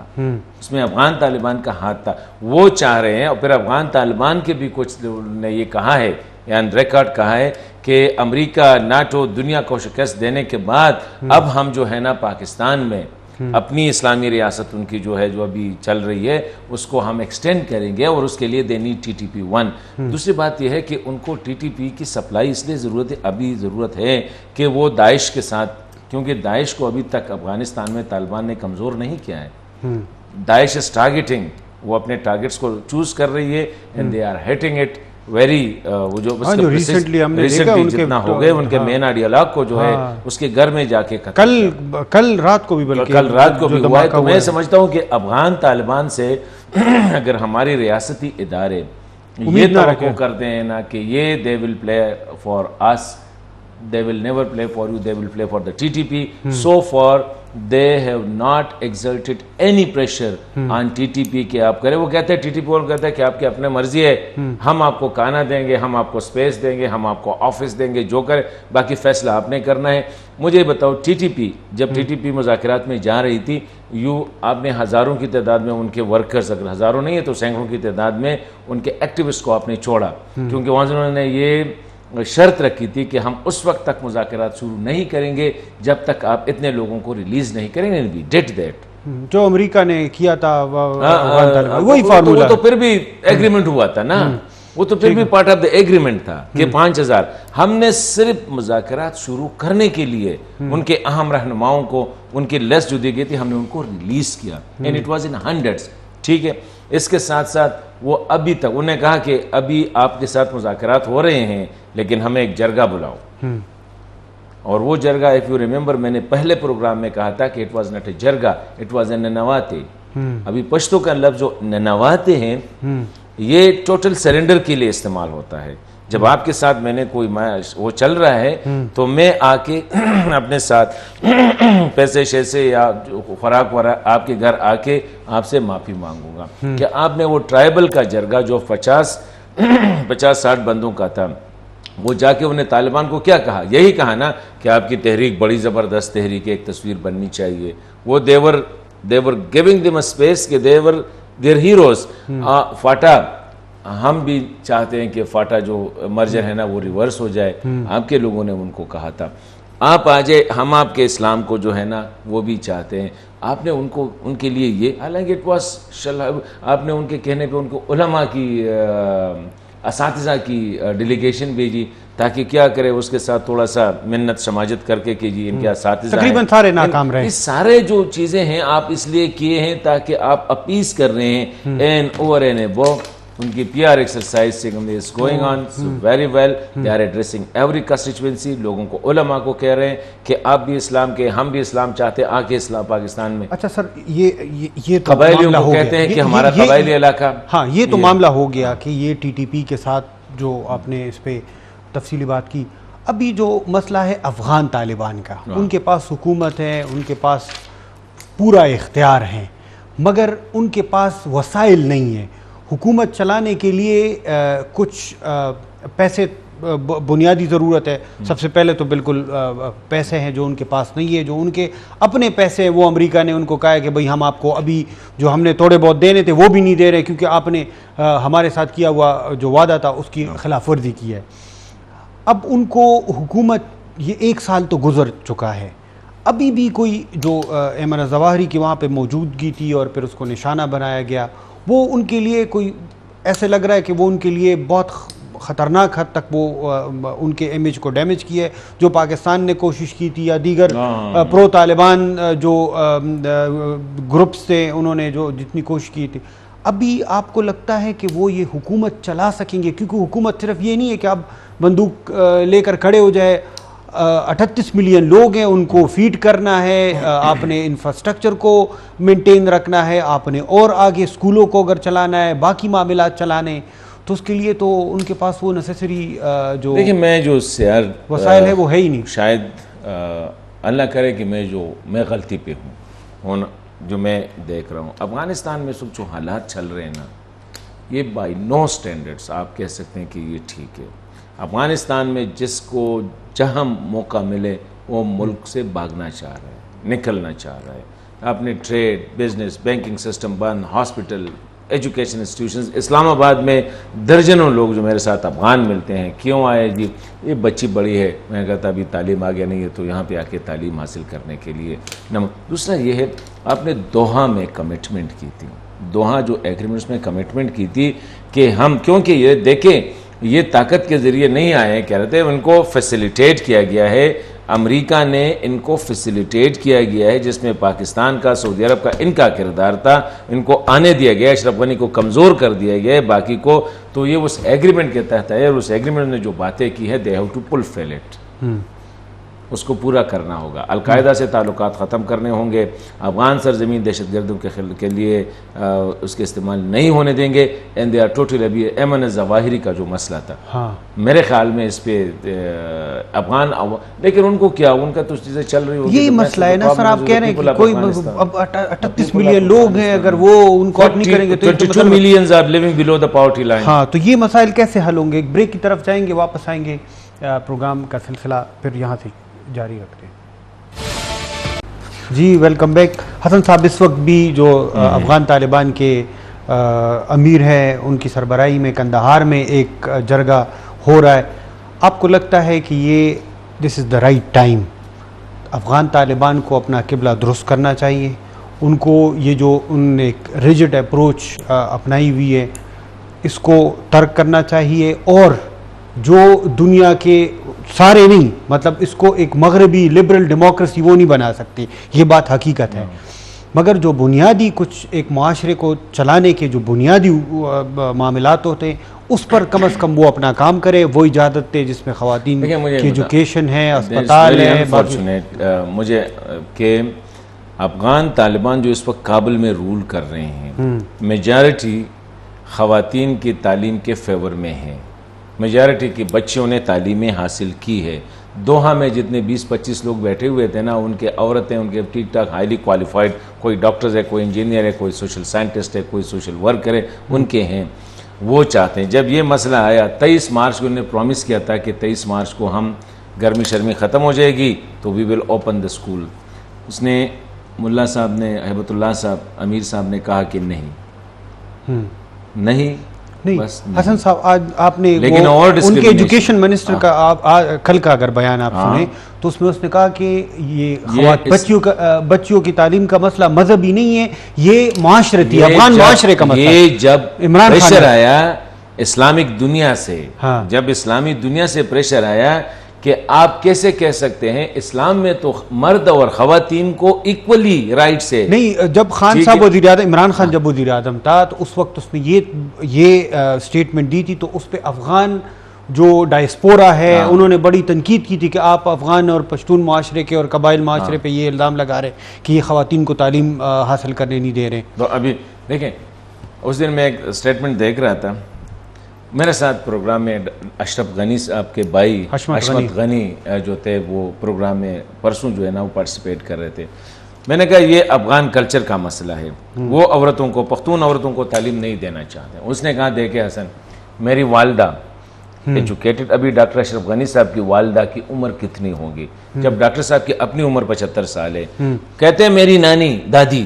تھا, وہ چاہ رہے ہیں. اور پھر افغان طالبان کے بھی کچھ نے یہ کہا ہے, یعنی ریکارڈ کہا ہے کہ امریکہ ناٹو دنیا کو شکست دینے کے بعد اب ہم جو ہے نا پاکستان میں اپنی اسلامی ریاست ان کی جو ہے جو ابھی چل رہی ہے اس کو ہم ایکسٹینڈ کریں گے, اور اس کے لیے دے نیڈ TTP-1. دوسری بات یہ ہے کہ ان کو TTP کی سپلائی اس لیے ضرورت ہے کہ وہ داعش کے ساتھ, کیونکہ داعش کو ابھی تک افغانستان میں طالبان نے کمزور نہیں کیا ہے. داعش از ٹارگیٹنگ, وہ اپنے ٹارگیٹس کو چوز کر رہی ہے and they are hating it very. وہ جو ریسنٹلی جتنا ہو گئے ان کے مین آئیڈیالوگ کو جو ہے اس کے گھر میں جا کے کل رات کو بھی ہوا ہے. تو میں سمجھتا ہوں کہ افغان طالبان سے اگر ہماری ریاستی ادارے یہ توقع کرتے ہیں نا کہ یہ they will play for us, they will never play for you, they will play for the TTP. So far they have not exerted any pressure on TTP کہ آپ کریں. وہ کہتے ہیں TTP اور کہتے ہیں کہ آپ کی اپنے مرضی ہے, ہم آپ کو کھانا دیں گے, ہم آپ کو سپیس دیں گے, ہم آپ کو آفس دیں گے, جو کرے باقی فیصلہ آپ نے کرنا ہے. مجھے بتاؤ TTP جب TTP مذاکرات میں جا رہی تھی, آپ نے ہزاروں کی تعداد میں ان کے ورکرز, اگر ہزاروں نہیں ہے تو سینکڑوں کی تعداد میں ان کے ایکٹیوسٹ کو آپ نے چھوڑا, کیونکہ وہاں سے انہوں نے یہ شرط رکھی تھی کہ ہم اس وقت تک مذاکرات شروع نہیں کریں گے جب تک آپ اتنے لوگوں کو ریلیز نہیں کریں گے. وی ڈیڈ دیٹ, جو امریکہ نے کیا تھا وہی فارمولا. وہ تو پھر بھی ایگریمنٹ ہوا تھا نا, وہ تو پھر بھی پارٹ آف دا ایگریمنٹ تھا کہ 5000. ہم نے صرف مذاکرات شروع کرنے کے لیے ان کے اہم رہنماؤں کو ان کی لسٹ جو دی گئی تھی ہم نے ان کو ریلیز کیا, and it was in hundreds. ٹھیک ہے, اس کے ساتھ ساتھ وہ ابھی تک انہوں نے کہا کہ ابھی آپ کے ساتھ مذاکرات ہو رہے ہیں لیکن ہمیں ایک جرگہ بلاؤ. اور وہ جرگہ اف یو ریممبر میں نے پہلے پروگرام میں کہا تھا کہ it was not a jirga, it was a nanawatai. ابھی پشتو کا لفظ جو ننواتے ہیں یہ ٹوٹل سرنڈر کے لیے استعمال ہوتا ہے. جب آپ کے ساتھ میں نے کوئی وہ چل رہا ہے تو میں آ کے اپنے ساتھ پیسے شیسے یا خوراک وراک آپ کے گھر آ کے آپ سے معافی مانگوں گا کہ آپ نے وہ ٹرائبل کا جرگہ جو 50-60 بندوں کا تھا, وہ جا کے انہیں طالبان کو کیا کہا, یہی کہا نا کہ آپ کی تحریک بڑی زبردست تحریک ہے, ایک تصویر بننی چاہیے. وہ they were giving them a space کہ they were their heroes. FATA, ہم بھی چاہتے ہیں کہ فاٹا جو مرجر ہے نا وہ ریورس ہو جائے, آپ کے لوگوں نے ان کو کہا تھا. آپ آ جائے, ہم آپ کے اسلام کو جو ہے نا وہ بھی چاہتے ہیں. آپ نے ان کے لیے یہ, حالانکہ آپ نے ان کے کہنے پہ ان کو علماء کی اساتذہ کی ڈیلیگیشن بھیجی تاکہ کیا کرے اس کے ساتھ تھوڑا سا منت سماجت کر کے کہ جی ان کے اساتذہ تقریباً سارے ناکام رہے. اس سارے جو چیزیں ہیں آپ اس لیے کیے ہیں تاکہ آپ اپیز کر رہے ہیں این اوور این ابو. ان کی PR exercise is going on very well. They are addressing every constituency. لوگوں کو, علماء کو کہہ رہے ہیں کہ آپ بھی اسلام کے, ہم بھی اسلام چاہتے ہیں, آ کے اسلام پاکستان میں. اچھا سر, یہ تو قبائلیوں کو کہتے ہیں کہ ہمارا قبائلی علاقہ. ہاں, یہ تو معاملہ ہو گیا کہ یہ TTP کے ساتھ جو آپ نے اس پہ تفصیلی بات کی. ابھی جو مسئلہ ہے افغان طالبان کا, ان کے پاس حکومت ہے, ان کے پاس پورا اختیار ہے, مگر ان کے پاس وسائل نہیں ہیں. حکومت چلانے کے لیے کچھ پیسے بنیادی ضرورت ہے. سب سے پہلے تو بالکل پیسے ہیں جو ان کے پاس نہیں ہے, جو ان کے اپنے پیسے ہیں وہ امریکہ نے ان کو کہا ہے کہ بھئی ہم آپ کو ابھی جو ہم نے تھوڑے بہت دینے تھے وہ بھی نہیں دے رہے کیونکہ آپ نے ہمارے ساتھ کیا ہوا جو وعدہ تھا اس کی خلاف ورزی کی ہے. اب ان کو حکومت, یہ 1 سال تو گزر چکا ہے, ابھی بھی کوئی جو ایمن الظواہری کی وہاں پہ موجودگی تھی اور پھر اس کو نشانہ بنایا گیا, وہ ان کے لیے کوئی ایسے لگ رہا ہے کہ وہ ان کے لیے بہت خطرناک حد تک وہ ان کے امیج کو ڈیمیج کیا ہے. جو پاکستان نے کوشش کی تھی یا دیگر پرو طالبان جو گروپس تھے انہوں نے جو جتنی کوشش کی تھی, ابھی آپ کو لگتا ہے کہ وہ یہ حکومت چلا سکیں گے؟ کیونکہ حکومت صرف یہ نہیں ہے کہ اب بندوق لے کر کھڑے ہو جائے. 38 ملین لوگ ہیں, ان کو فیڈ کرنا ہے, آپ نے انفراسٹرکچر کو مینٹین رکھنا ہے, آپ نے اور آگے اسکولوں کو اگر چلانا ہے, باقی معاملات چلانے, تو اس کے لیے تو ان کے پاس وہ نیسیسری جو دیکھیں میں جو وسائل ہے وہ ہے ہی نہیں. شاید اللہ کرے کہ میں غلطی پہ ہوں. جو میں دیکھ رہا ہوں افغانستان میں سب جو حالات چل رہے ہیں نا, یہ بائی نو سٹینڈرڈز آپ کہہ سکتے ہیں کہ یہ ٹھیک ہے. افغانستان میں جس کو جہاں موقع ملے وہ ملک سے بھاگنا چاہ رہا ہے, نکلنا چاہ رہا ہے. اپنے ٹریڈ, بزنس, بینکنگ سسٹم بند, ہاسپٹل, ایجوکیشن انسٹیٹیوشنز. اسلام آباد میں درجنوں لوگ جو میرے ساتھ افغان ملتے ہیں, کیوں آئے جی, یہ بچی بڑی ہے, میں کہتا ابھی تعلیم آ گیا نہیں ہے تو یہاں پہ آ کے تعلیم حاصل کرنے کے لیے. دوسرا یہ ہے, آپ نے دوحہ میں کمٹمنٹ کی تھی, دوحہ جو ایگریمنٹس میں کمٹمنٹ کی تھی کہ ہم, کیونکہ یہ دیکھیں یہ طاقت کے ذریعے نہیں آئے ہیں, کہہ رہے تھے ان کو فیسیلیٹیٹ کیا گیا ہے, امریکہ نے ان کو فیسیلیٹیٹ کیا گیا ہے, جس میں پاکستان کا, سعودی عرب کا ان کا کردار تھا. ان کو آنے دیا گیا, اشرف غنی کو کمزور کر دیا گیا ہے, باقی کو تو یہ اس ایگریمنٹ کے تحت ہے, اور اس ایگریمنٹ نے جو باتیں کی ہے, they have to fulfil it, اس کو پورا کرنا ہوگا. القاعدہ سے تعلقات ختم کرنے ہوں گے, افغان سرزمین دہشت گردوں کے لیے اس کے استعمال نہیں ہونے دیں گے. And they are total. ابھی ایمن ظواہری کا جو مسئلہ تھا, میرے خیال میں اس پہ افغان, لیکن ان کو کیا, ان کا تو چیزیں چل رہی ہوگی. یہی مسئلہ ہے نا سر, آپ کہہ رہے ہیں کہ کوئی اب 38 ملین لوگ ہیں, اگر وہ ان کو نہیں کریں گے تو 22 millions are living below the poverty line. ہاں, تو یہ مسائل کیسے حل ہوں گے؟ ایک بریک کی طرف جائیں گے, واپس آئیں گے, پروگرام کا سلسلہ پھر یہاں سے جاری رکھتے ہیں. جی ویلکم بیک. حسن صاحب, اس وقت بھی جو افغان طالبان کے امیر ہیں, ان کی سربراہی میں کندہار میں ایک جرگہ ہو رہا ہے, آپ کو لگتا ہے کہ یہ this is the right time, Afghan Taliban کو اپنا قبلہ درست کرنا چاہیے, ان کو یہ جو ان نے ایک ریجڈ اپروچ اپنائی ہوئی ہے اس کو ترک کرنا چاہیے, اور جو دنیا کے سارے نہیں, مطلب اس کو ایک مغربی لبرل ڈیموکریسی وہ نہیں بنا سکتی, یہ بات حقیقت ہے, مگر جو بنیادی کچھ ایک معاشرے کو چلانے کے جو بنیادی معاملات ہوتے ہیں اس پر کم از کم وہ اپنا کام کرے. وہ اجازت دے جس میں خواتین کی ایجوکیشن ہے, اسپتال ہے. مجھے کہ افغان طالبان جو اس وقت کابل میں رول کر رہے ہیں, میجارٹی خواتین کی تعلیم کے فیور میں ہیں, میجارٹی کی بچیوں نے تعلیمیں حاصل کی ہے. دوحہ میں جتنے 20-25 لوگ بیٹھے ہوئے تھے نا, ان کے عورتیں, ان کے ٹھیک ٹھاک ہائیلی کوالیفائڈ, کوئی ڈاکٹرز ہے, کوئی انجینئر ہے, کوئی سوشل سائنٹسٹ ہے, کوئی سوشل ورکر ہے, ان کے ہیں. وہ چاہتے ہیں, جب یہ مسئلہ آیا 23 مارچ کو انہوں نے پرومس کیا تھا کہ 23 مارچ کو ہم گرمی شرمی ختم ہو جائے گی تو وی ول اوپن دا اسکول. اس نے ملا صاحب نے, ہیبت اللہ صاحب, امیر صاحب نے کہا کہ نہیں. حسن صاحب, آج آپ نے ان کے ایجوکیشن منسٹر کا کل کا اگر بیان آپ سنیں تو اس میں اس نے کہا کہ یہ بچیوں کی تعلیم کا مسئلہ مذہبی نہیں ہے, یہ معاشرتی, افغان معاشرے کا مسئلہ. یہ جب پریشر آیا اسلامک دنیا سے, جب اسلامی دنیا سے پریشر آیا کہ آپ کیسے کہہ سکتے ہیں اسلام میں تو مرد اور خواتین کو ایکولی رائٹ سے نہیں. جب خان صاحب وزیر اعظم, عمران خان جب وزیر اعظم تھا تو اس وقت اس نے یہ سٹیٹمنٹ دی تھی, تو اس پہ افغان جو ڈائسپورا ہے انہوں نے بڑی تنقید کی تھی کہ آپ افغان اور پشتون معاشرے کے اور قبائل معاشرے پہ یہ الزام لگا رہے کہ یہ خواتین کو تعلیم حاصل کرنے نہیں دے رہے. تو ابھی دیکھیں, اس دن میں ایک سٹیٹمنٹ دیکھ رہا تھا, میرے ساتھ پروگرام میں اشرف غنی صاحب کے بھائی حشمت غنی جو تھے, وہ پروگرام میں پرسوں جو ہے نا وہ پارٹیسپیٹ کر رہے تھے. میں نے کہا یہ افغان کلچر کا مسئلہ ہے, وہ عورتوں کو, پختون عورتوں کو تعلیم نہیں دینا چاہتے. اس نے کہا دیکھے حسن, میری والدہ ایجوکیٹڈ, ابھی ڈاکٹر اشرف غنی صاحب کی والدہ کی عمر کتنی ہوگی, جب ڈاکٹر صاحب کی اپنی عمر 75 سال ہے, کہتے ہیں میری نانی دادی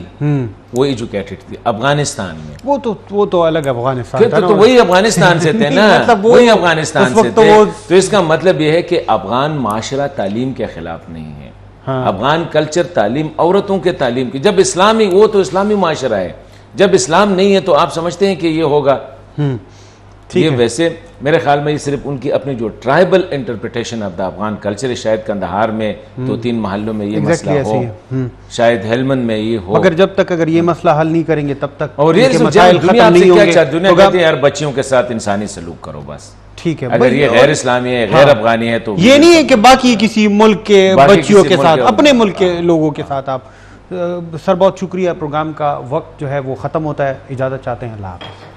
وہ ایجوکیٹڈ تھی افغانستان میں. وہ تو الگ افغانستان تھا, تو وہی افغانستان سے تھے نا, وہی افغانستان سے تھے. تو اس کا مطلب یہ ہے کہ افغان معاشرہ تعلیم کے خلاف نہیں ہے, افغان کلچر تعلیم, عورتوں کے تعلیم کی, جب اسلامی, وہ تو اسلامی معاشرہ ہے, جب اسلام نہیں ہے تو آپ سمجھتے ہیں کہ یہ ہوگا. یہ ویسے میرے خیال میں یہ صرف ان کی اپنی جو tribal interpretation of the Afghan culture ہے, شاید کندہار میں 2-3 محلوں میں یہ مسئلہ ہو, شاید ہیلمند میں یہ ہو, مگر جب تک اگر یہ مسئلہ حل نہیں کریں گے تب تک, اور یہ دنیا کہتی ہے یار بچیوں کے ساتھ انسانی سلوک کرو بس, ٹھیک ہے. اگر یہ غیر اسلامی ہے, غیر افغانی ہے, تو یہ نہیں ہے کہ باقی کسی ملک کے بچیوں کے ساتھ, اپنے ملک کے لوگوں کے ساتھ آپ. سر بہت شکریہ, پروگرام کا وقت جو ہے وہ ختم ہوتا ہے, اجازت چاہتے ہیں, اللہ حافظ.